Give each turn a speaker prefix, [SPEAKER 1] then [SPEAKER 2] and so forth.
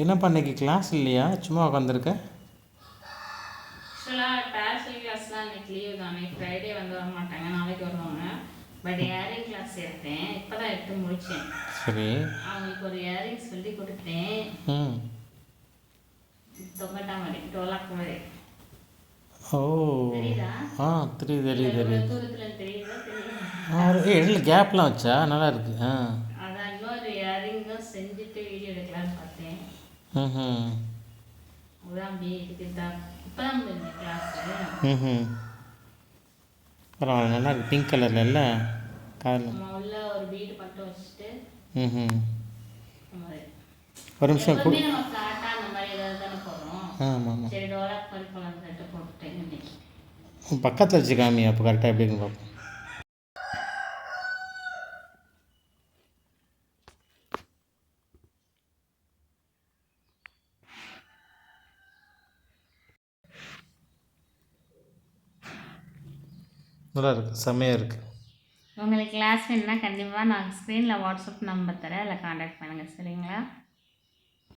[SPEAKER 1] என்னப்பா இன்னைக்கு கிளாஸ் இல்லையா? சும்மா உட்காந்துருக்க?
[SPEAKER 2] ஆக்சுவலாக பேஷல் கிளாஸ்லாம் இன்னைக்கு லீவு தானே, ஃப்ரைடே வந்து வர மாட்டாங்க, நாளைக்கு வருவாங்க. பட் இயரிங் கிளாஸ் எடுத்தேன், இப்போ தான் எடுத்து முடித்தேன்.
[SPEAKER 1] சரி.
[SPEAKER 2] அவங்களுக்கு ஒரு இயரிங் சொல்லி கொடுத்தேன். தொங்கட்டா மாதிரி, டோலாக் மாதிரி.
[SPEAKER 1] ஓ
[SPEAKER 2] தெரியுதா?
[SPEAKER 1] தெரியுது.
[SPEAKER 2] தூரத்தில் தெரியுதா?
[SPEAKER 1] இடையில கேப்லாம் வச்சா நல்லா இருக்கு.
[SPEAKER 2] அதான் இன்னொரு இயரிங் தான் செஞ்சுட்டு வீடியோ எடுக்கலான்னு பார்த்தேன். அதான் அப்படியே இருக்குதா, இப்போ தான் முடிஞ்ச கிளாஸு.
[SPEAKER 1] பரவாயில்ல, நல்லா இருக்கு. பிங்க் கலரில் இல்லை காதில்.
[SPEAKER 2] நம்ம உள்ள ஒரு பீடு மட்டும் வச்சுட்டு
[SPEAKER 1] ஒரு நிமிஷம்
[SPEAKER 2] எப்பவுமே நம்ம காட்டா அந்த மாதிரி ஏதாவது தானே போடுறோம்.
[SPEAKER 1] ஆமாம்.
[SPEAKER 2] சரி, டோலாக் மாதிரி போகலான்னு சொல்லிட்டு போட்டுட்டேன் இன்னைக்கு.
[SPEAKER 1] பக்கத்தில் வச்சு காமி, அப்போ கரெக்டாக எப்படின்னு பார்ப்போம். நல்லா இருக்குது, செம்மையாக இருக்குது.
[SPEAKER 2] உங்களுக்கு கிளாஸ் வேணுன்னா கண்டிப்பாக நான் ஸ்க்ரீனில் வாட்ஸ்அப் நம்பர் தரேன், அதில் காண்டாக்ட் பண்ணுங்கள். சரிங்களா?